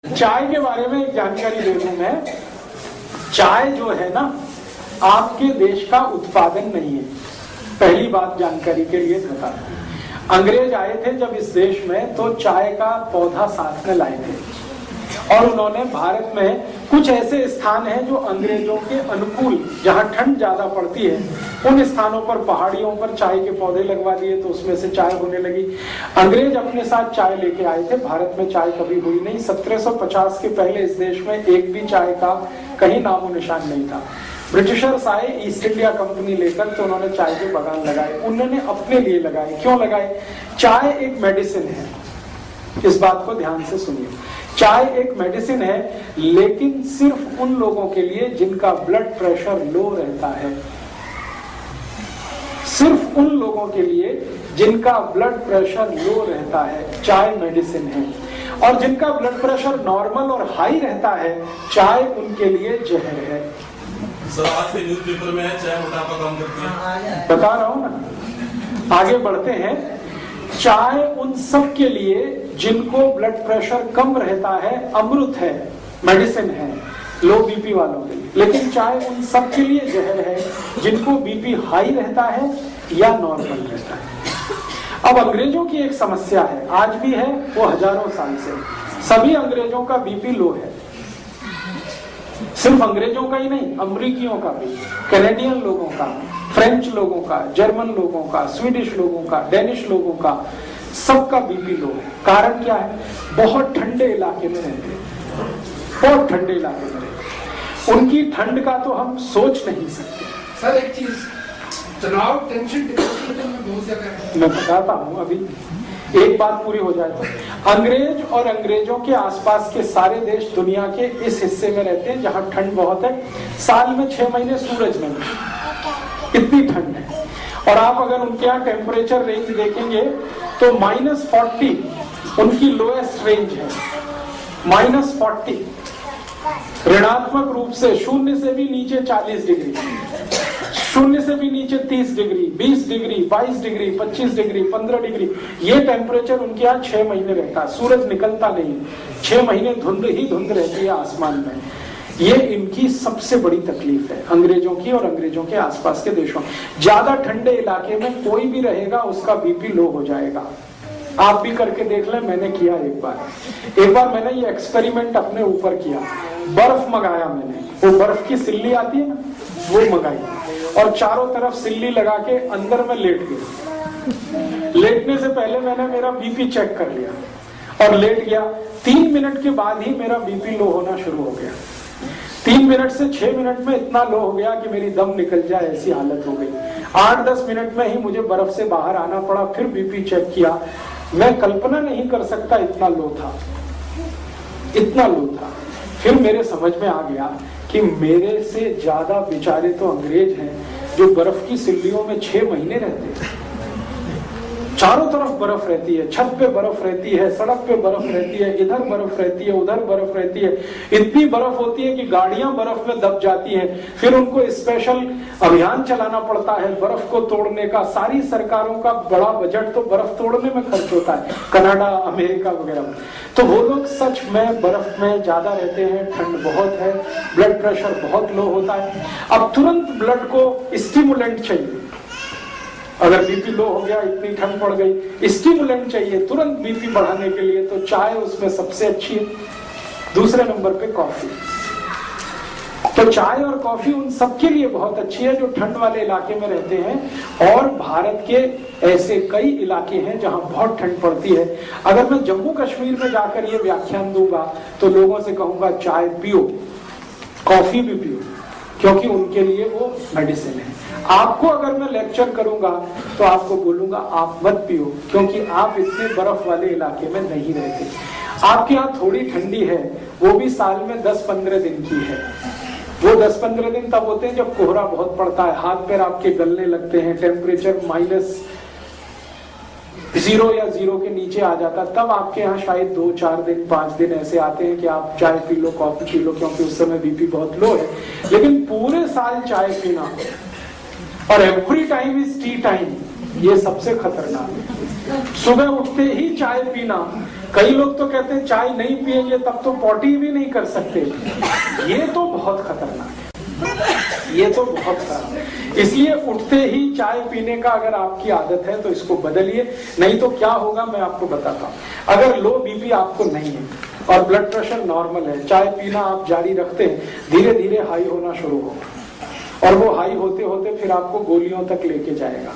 चाय के बारे में एक जानकारी दे दूं मैं। चाय जो है ना, आपके देश का उत्पादन नहीं है। पहली बात जानकारी के लिए बता दूं, अंग्रेज आए थे जब इस देश में तो चाय का पौधा साथ में लाए थे और उन्होंने भारत में कुछ ऐसे स्थान हैं जो अंग्रेजों के अनुकूल, जहां ठंड ज्यादा पड़ती है, उन स्थानों पर पहाड़ियों पर चाय के पौधे लगवा दिए तो उसमें से चाय होने लगी। अंग्रेज अपने साथ चाय लेके आए थे। भारत में चाय कभी हुई नहीं। 1750 के पहले इस देश में एक भी चाय का कहीं नामो निशान नहीं था। ब्रिटिशर्स आए ईस्ट इंडिया कंपनी लेकर तो उन्होंने चाय के बागान लगाए। उन्होंने अपने लिए लगाए। क्यों लगाए? चाय एक मेडिसिन है। इस बात को ध्यान से सुनिए। चाय एक मेडिसिन है, लेकिन सिर्फ उन लोगों के लिए जिनका ब्लड प्रेशर लो रहता है। सिर्फ उन लोगों के लिए जिनका ब्लड प्रेशर लो रहता है चाय मेडिसिन है, और जिनका ब्लड प्रेशर नॉर्मल और हाई रहता है चाय उनके लिए जहर है। सर, आज के न्यूज़पेपर में है चाय मोटापा कम करती है। बता रहा हूं ना। आगे बढ़ते हैं। चाय उन सब के लिए जिनको ब्लड प्रेशर कम रहता है अमृत है, मेडिसिन है, लो बीपी वालों के लिए। लेकिन चाय उन सब के लिए जहर है जिनको बीपी हाई रहता है या नॉर्मल रहता है। अब अंग्रेजों की एक समस्या है, आज भी है, वो हजारों साल से। सभी अंग्रेजों का बीपी लो है। सिर्फ अंग्रेजों का ही नहीं, अमरीकियों का भी, कैनेडियन लोगों का, फ्रेंच लोगों का, जर्मन लोगों का, स्वीडिश लोगों का, डेनिश लोगों का, सबका बीपी लो है। कारण क्या है? बहुत ठंडे इलाके में रहते हैं, बहुत ठंडे इलाके में रहते हैं। उनकी ठंड का तो हम सोच नहीं सकते। सर एक चीज, चुनाव टेंशन में बहुत ज्यादा है। मैं बताता हूँ, अभी एक बात पूरी हो जाए तो। अंग्रेज और अंग्रेजों के आसपास के सारे देश दुनिया के इस हिस्से में रहते हैं जहां ठंड बहुत है। साल में 6 महीने सूरज नहीं, इतनी ठंड है। और आप अगर उनके यहाँ टेम्परेचर रेंज देखेंगे तो -40 उनकी लोएस्ट रेंज है। -40 ऋणात्मक रूप से, शून्य से भी नीचे 40 डिग्री, शून्य से भी नीचे 30 degree, 20 degree, 22 degree, 25 degree, 15 degree, ये टेम्परेचर उनके यहाँ 6 महीने रहता है। सूरज निकलता नहीं, 6 महीने धुंध ही धुंध रहती है आसमान में। ये इनकी सबसे बड़ी तकलीफ है, अंग्रेजों की और अंग्रेजों के आसपास के देशों। ज्यादा ठंडे इलाके में कोई भी रहेगा उसका बीपी लो हो जाएगा। आप भी करके देख लें, मैंने किया एक बार मैंने ये एक्सपेरिमेंट अपने ऊपर किया। बर्फ मंगाया मैंने, वो बर्फ की सिल्ली आती है ना, वो मंगाई और चारों तरफ सिल्ली लगा के अंदर में लेट गया। लेटने से पहले मैंने मेरा बीपी चेक कर लिया और लेट गया। 3 मिनट के बाद ही मेरा बीपी लो होना शुरू हो गया। 3 मिनट से 6 मिनट में इतना लो हो गया कि मेरी दम निकल जाए ऐसी हालत हो गई। 8-10 मिनट में ही मुझे बर्फ से बाहर आना पड़ा। फिर बीपी चेक किया, मैं कल्पना नहीं कर सकता इतना लो था, इतना लो था। फिर मेरे समझ में आ गया कि मेरे से ज्यादा बेचारे तो अंग्रेज हैं जो बर्फ की सिल्लियों में 6 महीने रहते हैं। चारों तरफ बर्फ रहती है, छत पे बर्फ रहती है, सड़क पे बर्फ रहती है, इधर बर्फ रहती है, उधर बर्फ रहती है। इतनी बर्फ होती है कि गाड़ियां बर्फ में दब जाती हैं। फिर उनको स्पेशल अभियान चलाना पड़ता है बर्फ को तोड़ने का। सारी सरकारों का बड़ा बजट तो बर्फ तोड़ने में खर्च होता है, कनाडा, अमेरिका वगैरह। तो वो लोग सच में बर्फ में ज्यादा रहते हैं, ठंड बहुत है, ब्लड प्रेशर बहुत लो होता है। अब तुरंत ब्लड को स्टिमुलेंट चाहिए। अगर बीपी लो हो गया, इतनी ठंड पड़ गई, स्टिमुलेंट चाहिए तुरंत बीपी बढ़ाने के लिए, तो चाय उसमें सबसे अच्छी है। दूसरे नंबर पे कॉफी। तो चाय और कॉफी उन सबके लिए बहुत अच्छी है जो ठंड वाले इलाके में रहते हैं। और भारत के ऐसे कई इलाके हैं जहां बहुत ठंड पड़ती है। अगर मैं जम्मू कश्मीर में जाकर ये व्याख्यान दूंगा तो लोगों से कहूंगा चाय पियो, कॉफी भी पियो, क्योंकि उनके लिए वो मेडिसिन है। आपको अगर मैं लेक्चर करूंगा तो आपको बोलूंगा आप मत पियो, क्योंकि आप इतने बर्फ वाले इलाके में नहीं रहते। आपके यहाँ थोड़ी ठंडी है, वो भी साल में 10-15 दिन की है। वो 10-15 दिन तब होते हैं जब कोहरा बहुत पड़ता है, हाथ पैर आपके गलने लगते हैं, टेम्परेचर -0 या 0 के नीचे आ जाता, तब आपके यहाँ शायद 2-4 दिन 5 दिन ऐसे आते हैं कि आप चाय P low, coffee P low, क्योंकि उस समय बीपी बहुत लो है। लेकिन पूरे साल चाय पीना और every time is T time, ये सबसे खतरनाक है। सुबह उठते ही चाय पीना कई लोग तो कहते हैं चाय नहीं पिएंगे तब तो पॉटी भी नहीं कर सकते। ये तो बहुत खतरनाक है, ये तो बहुत खराब है। इसलिए उठते ही चाय पीने का अगर आपकी आदत है तो इसको बदलिए, नहीं तो क्या होगा मैं आपको बताता हूँ। अगर लो बीपी आपको नहीं है और ब्लड प्रेशर नॉर्मल है, चाय पीना आप जारी रखते हैं, धीरे धीरे हाई होना शुरू होगा और वो हाई होते होते फिर आपको गोलियों तक लेके जाएगा।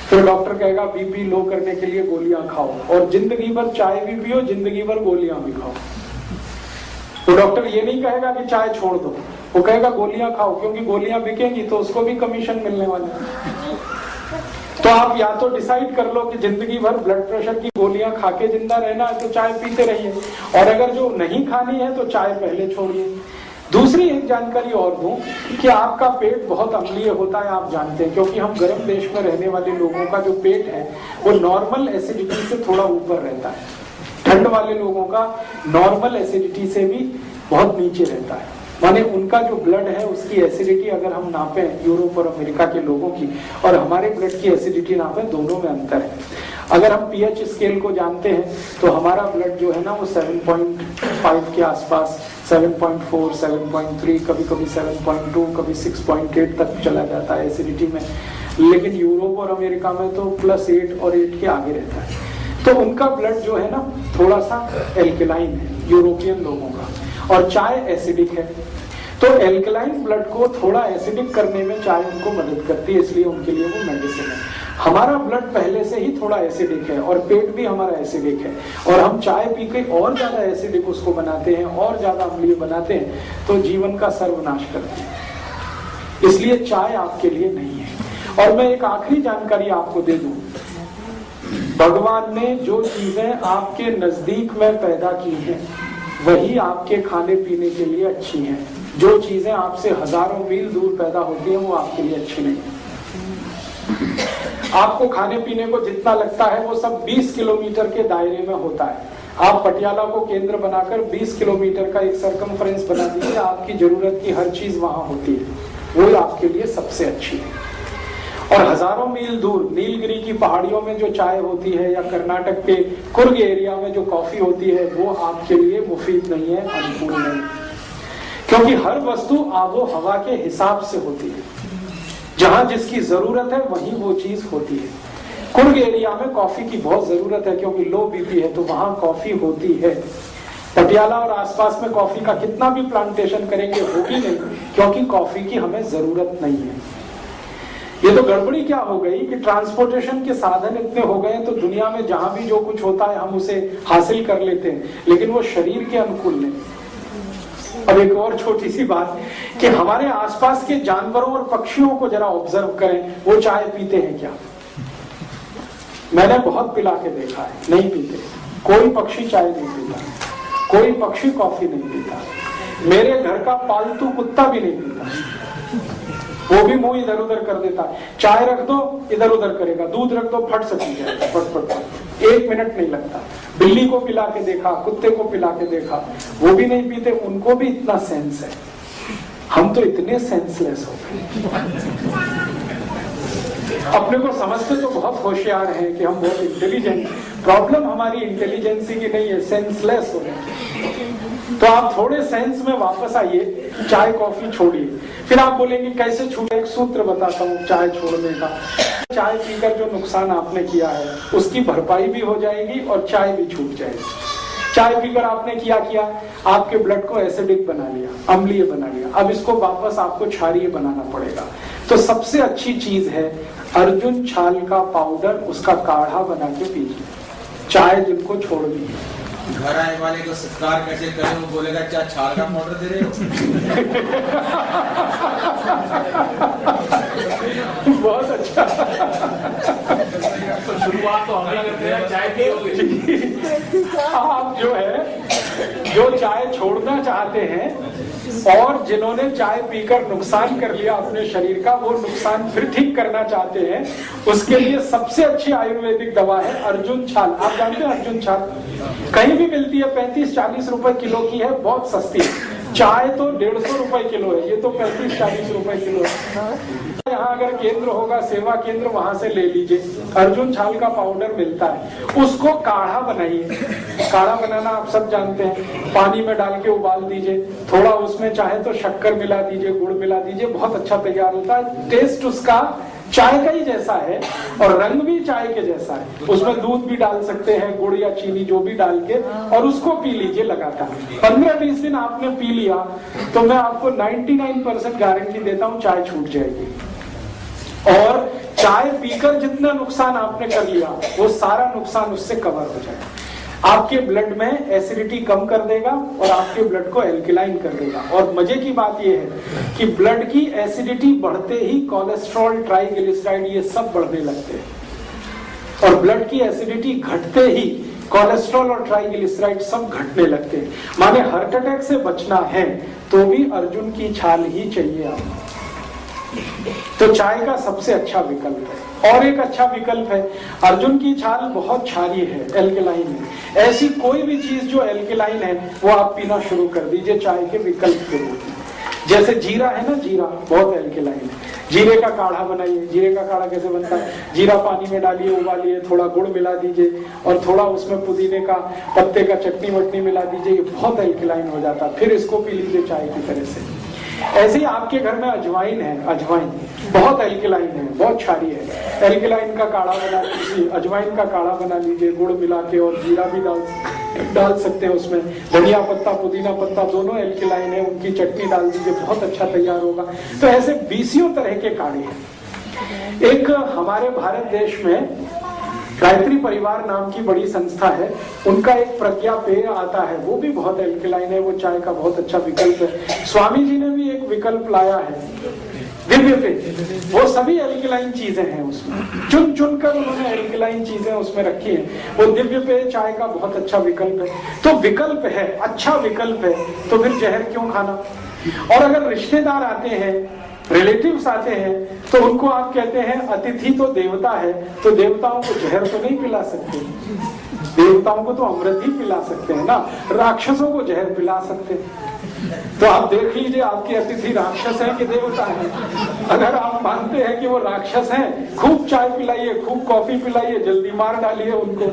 फिर डॉक्टर कहेगा बीपी लो करने के लिए गोलियां खाओ, और जिंदगी भर चाय भी पियो, जिंदगी भर गोलियां भी खाओ। तो डॉक्टर ये नहीं कहेगा कि चाय छोड़ दो, वो कहेगा गोलियां खाओ, क्योंकि गोलियां बिकेंगी तो उसको भी कमीशन मिलने वाला है। तो आप या तो डिसाइड कर लो कि जिंदगी भर ब्लड प्रेशर की गोलियां खा के जिंदा रहना है तो चाय पीते रहिए, और अगर जो नहीं खानी है तो चाय पहले छोड़िए। दूसरी एक जानकारी और दूं कि आपका पेट बहुत अम्लीय होता है, आप जानते हैं, क्योंकि हम गर्म देश में रहने वाले लोगों का जो पेट है वो नॉर्मल एसिडिटी से थोड़ा ऊपर रहता है। ठंड वाले लोगों का नॉर्मल एसिडिटी से भी बहुत नीचे रहता है, माने उनका जो ब्लड है उसकी एसिडिटी अगर हम नापें यूरोप और अमेरिका के लोगों की और हमारे ब्लड की एसिडिटी नापें, दोनों में अंतर है। अगर हम पीएच स्केल को जानते हैं तो हमारा ब्लड जो है ना वो 7.5 के आसपास, 7.4, 7.3, कभी कभी 7.2, कभी 6.8 तक चला जाता है एसिडिटी में। लेकिन यूरोप और अमेरिका में तो +8 और 8 के आगे रहता है। तो उनका ब्लड जो है ना थोड़ा सा एल्कलाइन है यूरोपियन लोगों का, और चाय एसिडिक है। तो एल्कलाइन ब्लड को थोड़ा एसिडिक करने में चाय उनको मदद करती है, इसलिए उनके लिए वो मेडिसिन है। हमारा ब्लड पहले से ही थोड़ा एसिडिक है और पेट भी हमारा एसिडिक है, और हम चाय पी के और ज्यादा एसिडिक उसको बनाते हैं और ज्यादा अम्लीय बनाते हैं, तो जीवन का सर्वनाश करते हैं। इसलिए चाय आपके लिए नहीं है। और मैं एक आखिरी जानकारी आपको दे दूं, भगवान ने जो चीजें आपके नजदीक में पैदा की हैं वही आपके खाने पीने के लिए अच्छी हैं। जो चीजें आपसे हजारों मील दूर पैदा होती हैं वो आपके लिए अच्छी नहीं है। आपको खाने पीने को जितना लगता है वो सब 20 किलोमीटर के दायरे में होता है। आप पटियाला को केंद्र बनाकर 20 किलोमीटर का एक सरकमफ्रेंस बना दीजिए, आपकी जरूरत की हर चीज वहां होती है, वो आपके लिए सबसे अच्छी है। और हजारों मील दूर नीलगिरी की पहाड़ियों में जो चाय होती है या कर्नाटक के कुर्ग एरिया में जो कॉफी होती है वो आपके लिए मुफीद नहीं है, अनुकूल नहीं, क्योंकि हर वस्तु आबो हवा के हिसाब से होती है। जहां जिसकी जरूरत है वहीं वो चीज होती है। कुर्ग एरिया में कॉफी की बहुत जरूरत है क्योंकि लो बीपी है, तो वहां कॉफी होती है। पटियाला और आसपास में कॉफी का कितना भी प्लांटेशन करेंगे होगी नहीं, क्योंकि कॉफी की हमें जरूरत नहीं है। ये तो गड़बड़ी क्या हो गई कि ट्रांसपोर्टेशन के साधन इतने हो गए तो दुनिया में जहां भी जो कुछ होता है हम उसे हासिल कर लेते हैं, लेकिन वो शरीर के अनुकूल नहीं। अब एक और छोटी सी बात कि हमारे आसपास के जानवरों और पक्षियों को जरा ऑब्जर्व करें, वो चाय पीते हैं क्या? मैंने बहुत पिला के देखा है, नहीं पीते। कोई पक्षी चाय नहीं पीता, कोई पक्षी कॉफी नहीं पीता, मेरे घर का पालतू कुत्ता भी नहीं पीता, वो भी मुंह इधर उधर कर देता है। चाय रख दो इधर उधर करेगा, दूध रख दो फट से पी जाएगा, फट फट फट, 1 मिनट नहीं लगता। बिल्ली को पिला के देखा, कुत्ते को पिला के देखा, वो भी नहीं पीते, उनको भी इतना सेंस है। हम तो इतने सेंसलेस हो गए, अपने को समझते तो बहुत होशियार हैं कि हम बहुत इंटेलिजेंट। प्रॉब्लम हमारी इंटेलिजेंसी की नहीं है, सेंसलेस हो गए। तो आप थोड़े सेंस में वापस आइए, चाय कॉफी छोड़िए। फिर आप बोलेंगे कैसे छूटे? एक सूत्र बताता हूँ चाय छोड़ने का। चाय पीकर जो नुकसान आपने किया है उसकी भरपाई भी हो जाएगी और चाय भी छूट जाएगी। चाय पीकर आपने क्या किया? आपके ब्लड को एसिडिक बना लिया, अम्लीय बना लिया। अब इसको वापस आपको क्षारीय बनाना पड़ेगा। तो सबसे अच्छी चीज है अर्जुन छाल का पाउडर, उसका काढ़ा बना के पीजिए। चाय जिनको छोड़नी है, घर आने वाले को सत्कार कैसे करें? वो बोलेगा क्या छाल का पाउडर दे रहे हो? बहुत अच्छा। तो शुरुआत तो हमें करते हैं चाय की। आप जो है जो चाय छोड़ना चाहते हैं और जिन्होंने चाय पीकर नुकसान कर लिया अपने शरीर का, वो नुकसान फिर ठीक करना चाहते हैं, उसके लिए सबसे अच्छी आयुर्वेदिक दवा है अर्जुन छाल। आप जानते हैं अर्जुन छाल कहीं भी मिलती है, 35-40 रुपए किलो की है, बहुत सस्ती है। चाय तो 150 रुपए किलो है, ये तो 35-40 रुपए किलो है। यहाँ अगर केंद्र होगा, सेवा केंद्र, वहां से ले लीजिए। अर्जुन छाल का पाउडर मिलता है, उसको काढ़ा बनाइए। काढ़ा बनाना आप सब जानते हैं, पानी में डाल के उबाल दीजिए, थोड़ा उसमें चाहे तो शक्कर मिला दीजिए, गुड़ मिला दीजिए, बहुत अच्छा तैयार होता है। टेस्ट उसका चाय का ही जैसा है और रंग भी चाय के जैसा है। उसमें दूध भी डाल सकते हैं, गुड़ या चीनी जो भी डाल के, और उसको पी लीजिए लगातार। 15-20 दिन आपने पी लिया तो मैं आपको 99% गारंटी देता हूँ चाय छूट जाएगी। और चाय पीकर जितना नुकसान आपने कर लिया वो सारा नुकसान उससे कवर हो जाएगा। आपके ब्लड में एसिडिटी कम कर देगा और आपके ब्लड को एल्कलाइन कर देगा। और मजे की बात यह है कि ब्लड की एसिडिटी बढ़ते ही कोलेस्ट्रॉल, ट्राइग्लिसराइड ये सब बढ़ने लगते हैं, और ब्लड की एसिडिटी घटते ही कोलेस्ट्रॉल और ट्राइग्लिसराइड सब घटने लगते हैं। माने हार्ट अटैक से बचना है तो भी अर्जुन की छाल ही चाहिए आपको। तो चाय का सबसे अच्छा विकल्प है। और एक अच्छा विकल्प है, अर्जुन की छाल बहुत क्षारीय है, एल्कलाइन है। ऐसी कोई भी चीज जो एल्कलाइन है वो आप पीना शुरू कर दीजिए चाय के विकल्प के रूप में। जैसे जीरा है ना, जीरा बहुत एल्कलाइन है, जीरे का काढ़ा बनाइए। जीरे का काढ़ा कैसे बनता है? जीरा पानी में डालिए, उबालिए, थोड़ा गुड़ मिला दीजिए और थोड़ा उसमें पुदीने का पत्ते का चटनी वटनी मिला दीजिए, ये बहुत एल्कलाइन हो जाता है। फिर इसको पी लीजिए चाय की तरह से। ऐसे ही आपके घर में अजवाइन है, अजवाइन बहुत एल्कलाइन है, बहुत क्षारीय है। एल्कलाइन का काढ़ा बना लीजिए, अजवाइन का काढ़ा बना लीजिए गुड़ मिला के, और जीरा भी डाल सकते हैं उसमें। धनिया पत्ता, पुदीना पत्ता दोनों एल्कलाइन है, उनकी चटनी डाल दीजिए, बहुत अच्छा तैयार होगा। तो ऐसे 20 तरह के काढ़े हैं। एक हमारे भारत देश में गायत्री परिवार नाम की बड़ी संस्था है, उनका एक प्रज्ञा पेय आता है, वो भी बहुत एल्कलाइन है, वो चाय का बहुत अच्छा विकल्प है। स्वामी जी ने भी एक विकल्प लाया है, दिव्य पेय, वो सभी एल्कलाइन चीजें हैं उसमें, चुन चुन कर उन्होंने एल्कलाइन चीजें उसमें रखी हैं। वो दिव्य पेय चाय का बहुत अच्छा विकल्प है। तो विकल्प है, अच्छा विकल्प है, तो फिर जहर क्यों खाना? और अगर रिश्तेदार आते हैं, रिलेटिव्स आते हैं, तो उनको आप कहते हैं अतिथि तो देवता है, तो देवताओं को जहर तो नहीं पिला सकते, देवताओं को तो अमृत ही पिला सकते हैं ना, राक्षसों को जहर पिला सकते हैं। तो आप देख लीजिए आपके अतिथि राक्षस हैं कि देवता हैं। अगर आप मानते हैं कि वो राक्षस हैं, खूब चाय पिलाइए, खूब कॉफी पिलाइए, जल्दी मार डालिए उनको।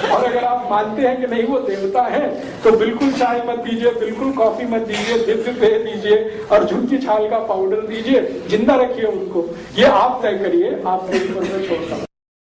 और अगर आप मानते हैं कि नहीं वो देवता है, तो बिल्कुल चाय मत दीजिए, बिल्कुल कॉफी मत दीजिए, दिव्य पेय दीजिए, अर्जुन की छाल का पाउडर दीजिए, जिंदा रखिए उनको। ये आप तय करिए, आपके ऊपर में छोड़ता हूं।